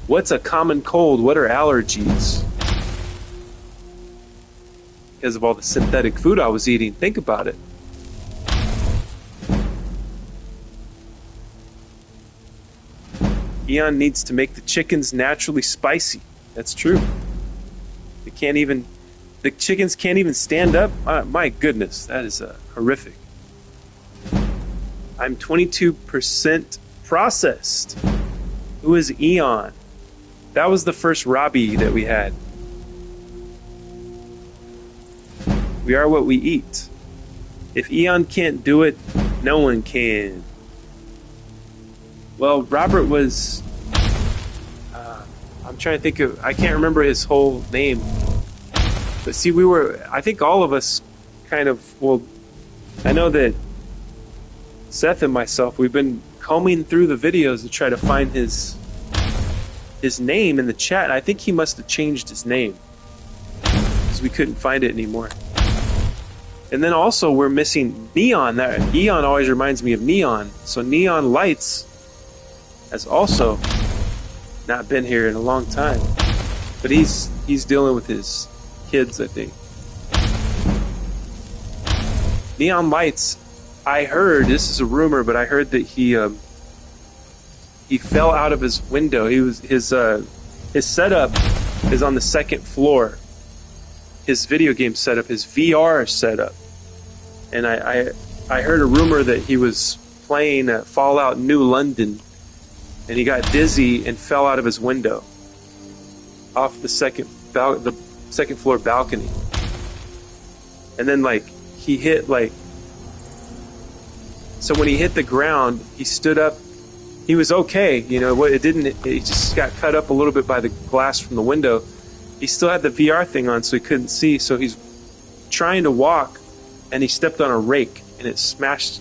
What's a common cold? What are allergies? Because of all the synthetic food I was eating. Think about it. Eon needs to make the chickens naturally spicy. That's true. The chickens can't even stand up. My goodness, that is horrific. I'm 22% processed. Who is Eon? That was the first Robbie that we had. We are what we eat. If Eon can't do it, no one can. Well, Robert was... I'm trying to think of... I can't remember his whole name. But see, I think all of us kind of... Well, I know that Seth and myself, we've been combing through the videos to try to find his name in the chat. I think he must have changed his name, because we couldn't find it anymore. And then also we're missing Neon. That Eon always reminds me of Neon. So Neon Lights has also not been here in a long time. But he's dealing with his kids, I think. Neon Lights, I heard, this is a rumor, but I heard that he fell out of his window. His setup is on the second floor. His video game setup, his VR setup. And I heard a rumor that he was playing Fallout New London, and he got dizzy and fell out of his window off the second floor balcony. And then he hit so when he hit the ground, he stood up. He was okay, he just got cut up a little bit by the glass from the window. He still had the VR thing on, so he couldn't see. So he's trying to walk, and he stepped on a rake. and it smashed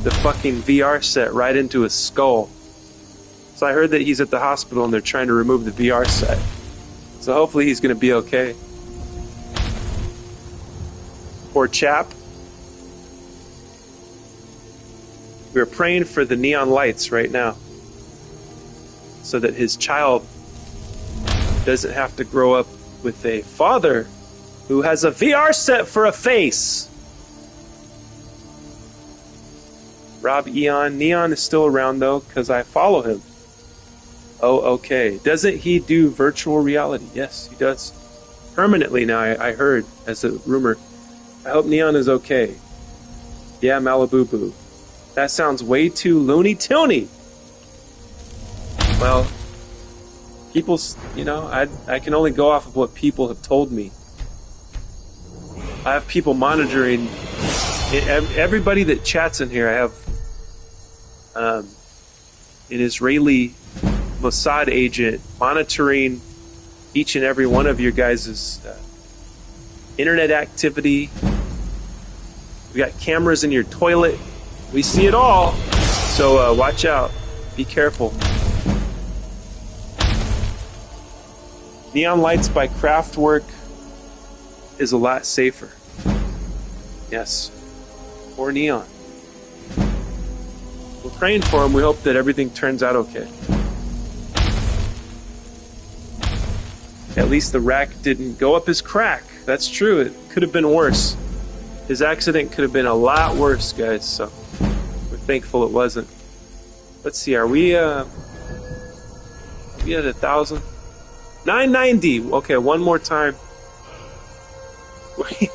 the fucking VR set right into his skull. So I heard that he's at the hospital and they're trying to remove the VR set. So hopefully he's going to be okay. Poor chap. We're praying for the neon lights right now, so that his child doesn't have to grow up with a father who has a VR set for a face. Rob Eon. Neon is still around though, because I follow him. Oh, okay. Doesn't he do virtual reality? Yes, he does. Permanently now, I heard, as a rumor. I hope Neon is okay. Yeah, Malibu Boo. That sounds way too Looney Toony. Well, people, you know, I can only go off of what people have told me. I have people monitoring. Everybody that chats in here, I have an Israeli Mossad agent monitoring each and every one of your guys' internet activity. We got cameras in your toilet. We see it all. So watch out. Be careful. Neon lights by Kraftwerk is a lot safer. Yes. Or Neon. We're praying for him. We hope that everything turns out okay. At least the rack didn't go up his crack. That's true. It could have been worse. His accident could have been a lot worse, guys. So we're thankful it wasn't. Let's see. Are we at 1,000? 990. Okay, one more time.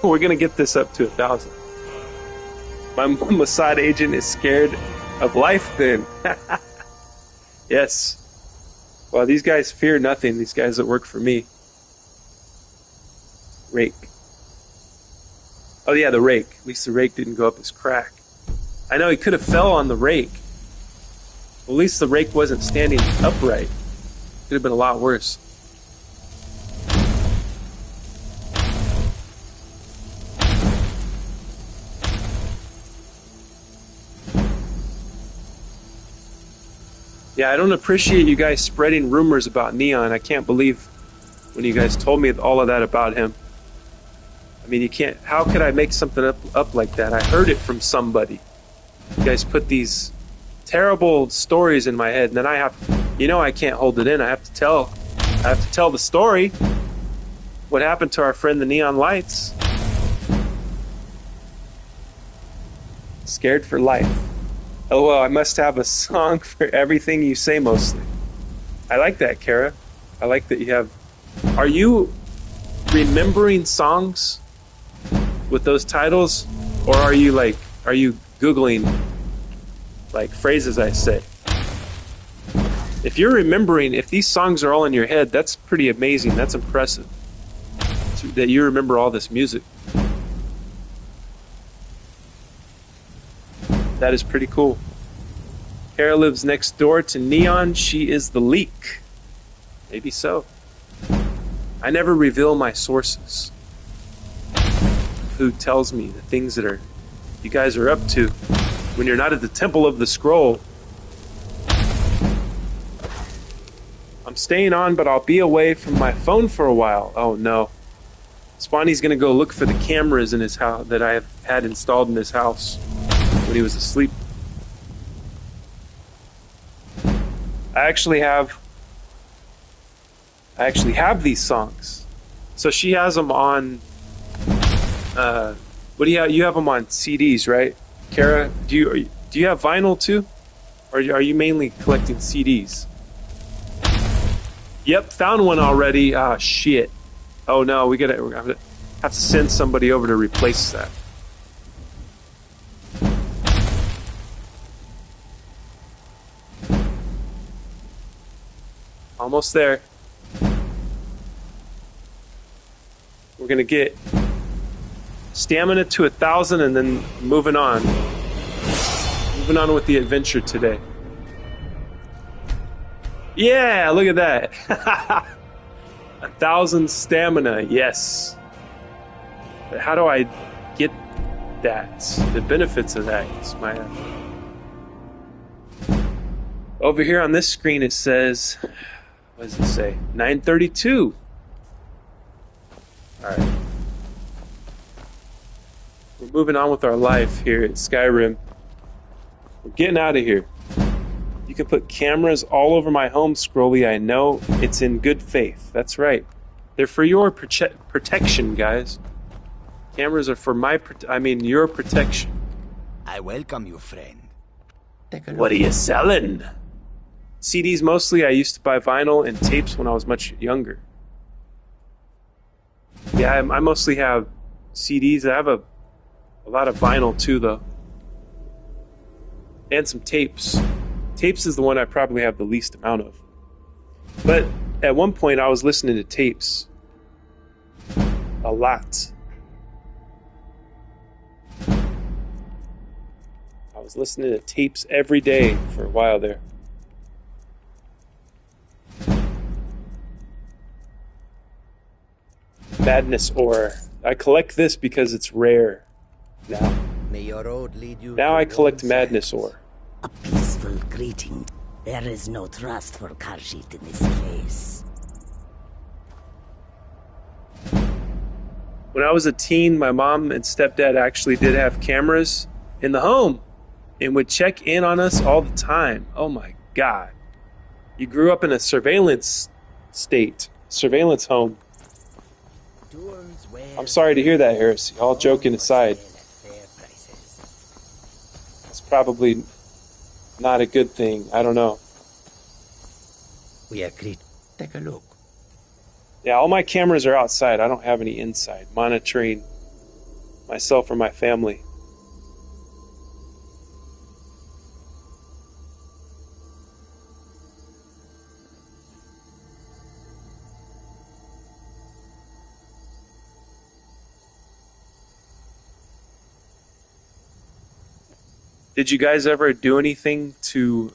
We're gonna get this up to 1,000. My Mossad agent is scared of life. Then, yes. Well, these guys fear nothing. These guys that work for me. Rake. Oh yeah, the rake. At least the rake didn't go up his crack. I know he could have fell on the rake. Well, at least the rake wasn't standing upright. Could have been a lot worse. Yeah, I don't appreciate you guys spreading rumors about Neon. I can't believe when you guys told me all of that about him. I mean, you can't... How could I make something up like that? I heard it from somebody. You guys put these terrible stories in my head, and then I have... You know I can't hold it in. I have to tell the story. What happened to our friend the Neon Lights? Scared for life. Oh, well, I must have a song for everything you say, mostly. I like that, Kara. I like that you have... Are you remembering songs with those titles? Or are you Googling, like, phrases I say? If you're remembering, if these songs are all in your head, that's pretty amazing. That's impressive. That you remember all this music. That is pretty cool. Kara lives next door to Neon. She is the leak. Maybe so. I never reveal my sources. Who tells me the things that you guys are up to when you're not at the Temple of the Scroll? I'm staying on, but I'll be away from my phone for a while. Oh no. Spawny's gonna go look for the cameras in his house that I have had installed in his house when he was asleep. I actually have these songs. So she has them on what do you have them on CDs, right? Kara, do you have vinyl too? Or are you mainly collecting CDs? Yep, found one already. Ah, shit. Oh no, we're gonna have to send somebody over to replace that. Almost there. We're gonna get stamina to 1,000 and then moving on. Moving on with the adventure today. Yeah, look at that. 1,000 stamina, yes. But how do I get that. The benefits of that is my. Over here on this screen it says, what does it say? 9:32. All right. We're moving on with our life here at Skyrim. We're getting out of here. You can put cameras all over my home, Scrolly. I know it's in good faith. That's right. They're for your protection, guys. Cameras are for your protection. I welcome you, friend. What are you selling? CDs mostly. I used to buy vinyl and tapes when I was much younger. Yeah, I mostly have CDs. I have a lot of vinyl too, though. And some tapes. Tapes is the one I probably have the least amount of. But at one point I was listening to tapes. A lot. I was listening to tapes every day for a while there. Madness ore. I collect this because it's rare now. May your road lead you Now to I collect warm madness sands. ore. A peaceful greeting. There is no trust for Karshit in this place. When I was a teen, my mom and stepdad actually did have cameras in the home and would check in on us all the time. Oh my God. You grew up in a surveillance state, surveillance home. Turns where I'm sorry to hear that, Heresy. All joking aside, sale at fair prices. it's probably not a good thing. I don't know. We agree. Take a look. Yeah, all my cameras are outside. I don't have any inside, monitoring myself or my family. Did you guys ever do anything to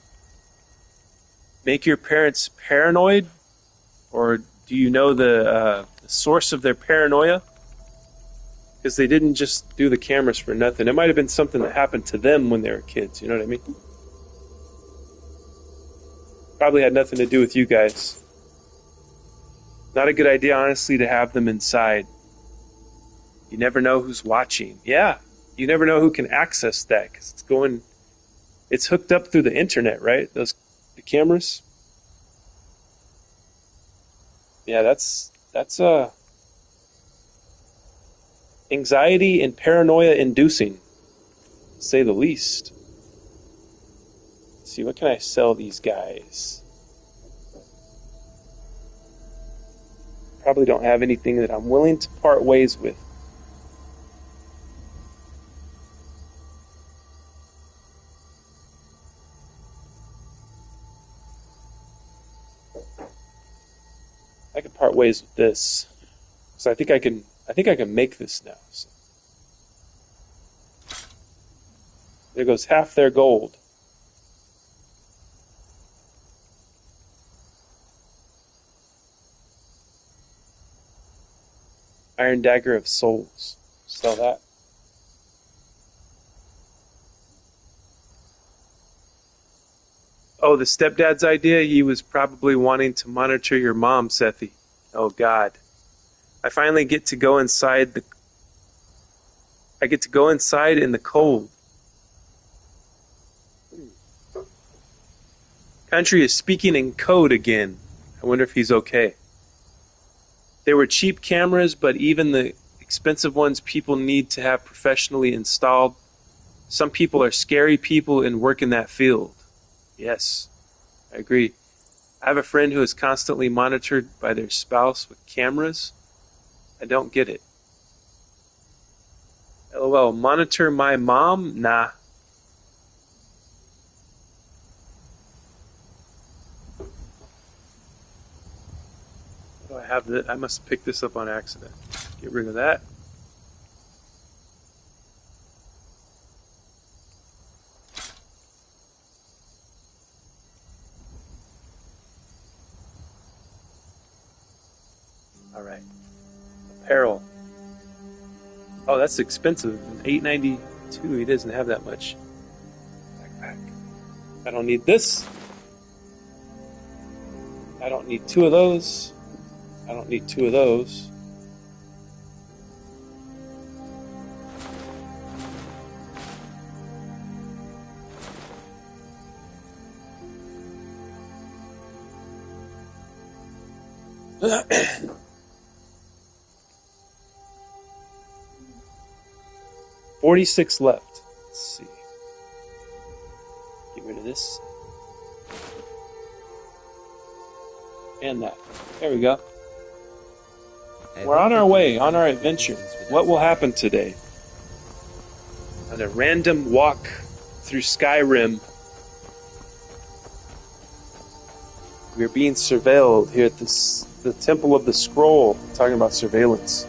make your parents paranoid? Or do you know the source of their paranoia? Because they didn't just do the cameras for nothing. It might have been something that happened to them when they were kids. You know what I mean? Probably had nothing to do with you guys. Not a good idea, honestly, to have them inside. You never know who's watching. Yeah, you never know who can access that because it's hooked up through the internet, right? The cameras. Yeah, that's anxiety and paranoia inducing, to say the least. Let's see, what can I sell these guys? Probably don't have anything that I'm willing to part ways with. I could part ways with this. So I think I can make this now. So. There goes half their gold. Iron Dagger of Souls. Sell that. Oh, the stepdad's idea? He was probably wanting to monitor your mom, Sethi. Oh, God. I finally get to go inside in the cold. Country is speaking in code again. I wonder if he's okay. They were cheap cameras, but even the expensive ones people need to have professionally installed. Some people are scary people and work in that field. Yes, I agree. I have a friend who is constantly monitored by their spouse with cameras. I don't get it. LOL, monitor my mom? Nah. Oh, I have that. I must have picked this up on accident. Get rid of that. All right. Apparel. Oh, that's expensive. $8.92. He doesn't have that much. Backpack. I don't need this. I don't need 2 of those. I don't need 2 of those. $46 left. Let's see. Get rid of this. And that. There we go. We're on our way, on our adventure. What will happen today? On a random walk through Skyrim, we are being surveilled here at the Temple of the Scroll. Talking about surveillance.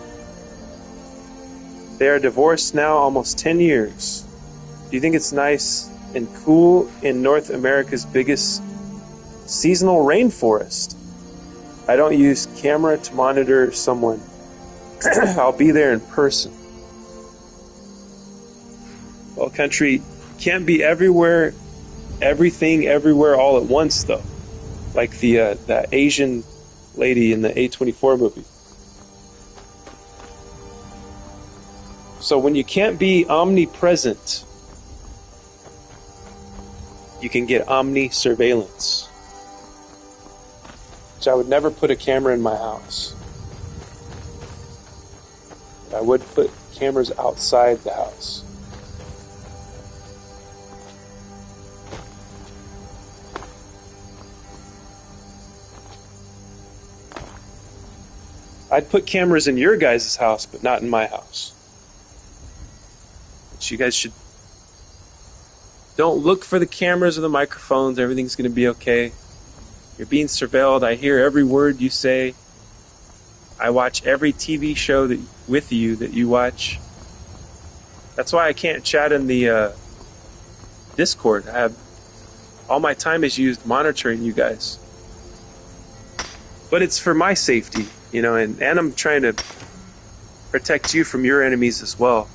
They are divorced now almost 10 years. Do you think it's nice and cool in North America's biggest seasonal rainforest? I don't use camera to monitor someone. I'll be there in person. Well, country can't be everywhere, everything, everywhere, all at once, though. Like that Asian lady in the A24 movie. So when you can't be omnipresent, you can get omni-surveillance. So I would never put a camera in my house. I would put cameras outside the house. I'd put cameras in your guys' house, but not in my house. So you guys should... Don't look for the cameras or the microphones. Everything's going to be okay. You're being surveilled. I hear every word you say. I watch every TV show with you that you watch. That's why I can't chat in the Discord. All my time is used monitoring you guys. But it's for my safety, you know, and I'm trying to protect you from your enemies as well.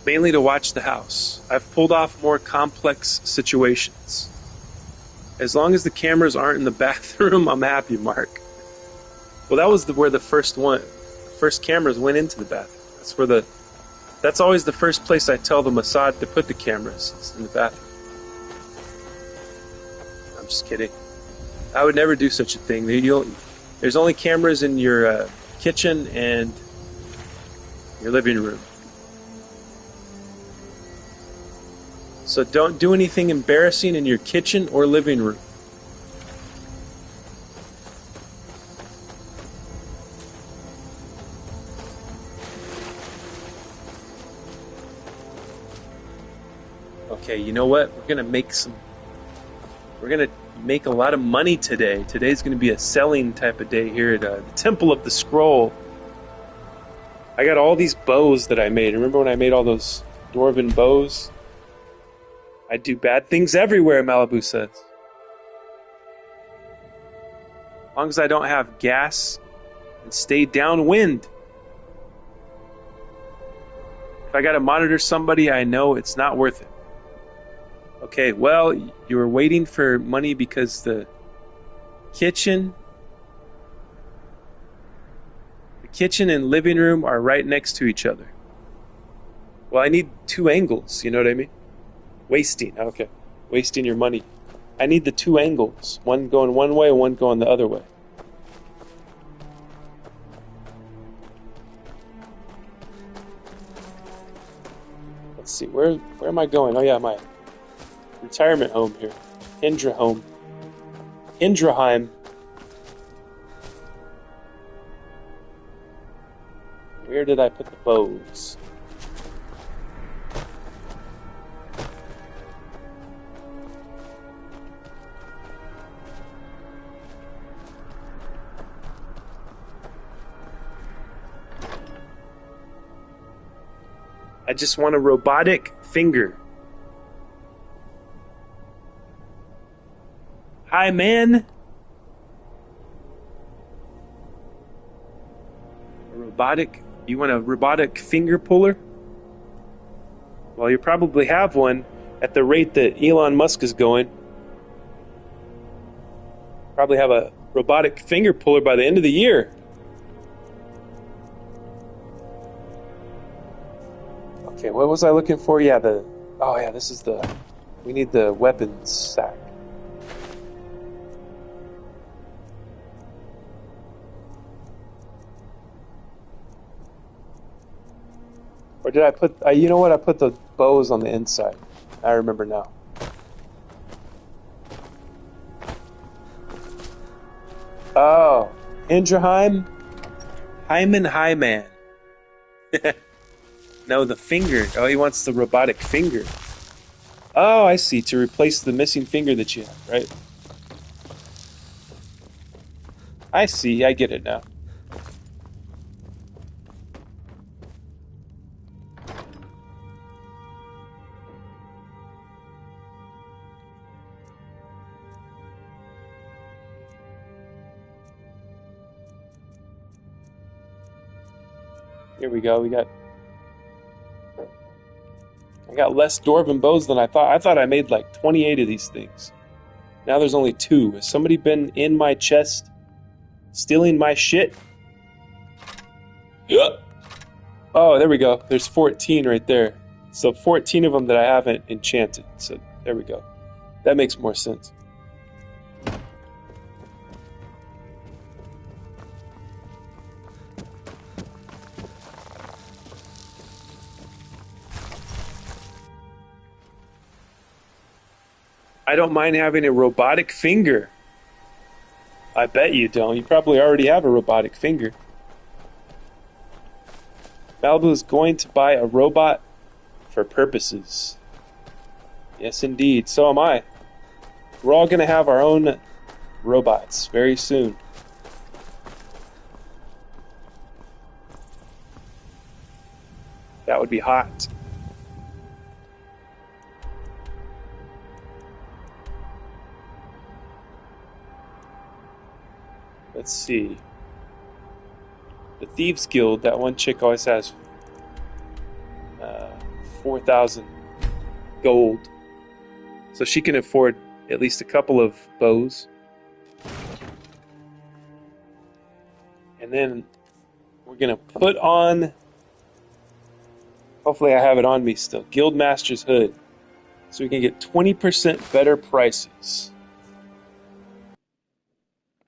Mainly to watch the house. I've pulled off more complex situations. As long as the cameras aren't in the bathroom, I'm happy, Mark. Well, that was where the first cameras went into the bathroom. That's always the first place I tell the Mossad to put the cameras. It's in the bathroom. I'm just kidding. I would never do such a thing. There's only cameras in your kitchen and your living room. So don't do anything embarrassing in your kitchen or living room. Okay, you know what? We're gonna make a lot of money today. Today's gonna be a selling type of day here at the Temple of the Scroll. I got all these bows that I made. Remember when I made all those dwarven bows? I do bad things everywhere, Malibu says. As long as I don't have gas and stay downwind. If I gotta monitor somebody, I know it's not worth it. Okay, well, you were waiting for money because the kitchen and living room are right next to each other. Well, I need 2 angles, you know what I mean? Wasting, okay. Wasting your money. I need the 2 angles. One going one way and one going the other way. Let's see, where am I going? Oh yeah, my retirement home here. Hindraheim. Where did I put the bows? I just want a robotic finger. Hi, man. A robotic? You want a robotic finger puller? Well, you probably have one at the rate that Elon Musk is going. Probably have a robotic finger puller by the end of the year. Okay, what was I looking for? Yeah, this is we need the weapons sack. Or did I put, you know what? I put the bows on the inside. I remember now. Oh, Indraheim? Hyman Highman. No, the finger. Oh, he wants the robotic finger. Oh, I see. To replace the missing finger that you have, right? I see. I get it now. Here we go. I got less dwarven bows than I thought. I thought I made like 28 of these things. Now there's only 2. Has somebody been in my chest stealing my shit? Yeah. Oh, there we go. There's 14 right there. So 14 of them that I haven't enchanted. So there we go. That makes more sense. I don't mind having a robotic finger. I bet you don't. You probably already have a robotic finger. Malibu is going to buy a robot for purposes. Yes, indeed. So am I. We're all going to have our own robots very soon. That would be hot. Let's see. The Thieves Guild, that one chick always has 4,000 gold. So she can afford at least a couple of bows. And then we're going to put on, hopefully I have it on me still, Guildmaster's Hood. So we can get 20% better prices.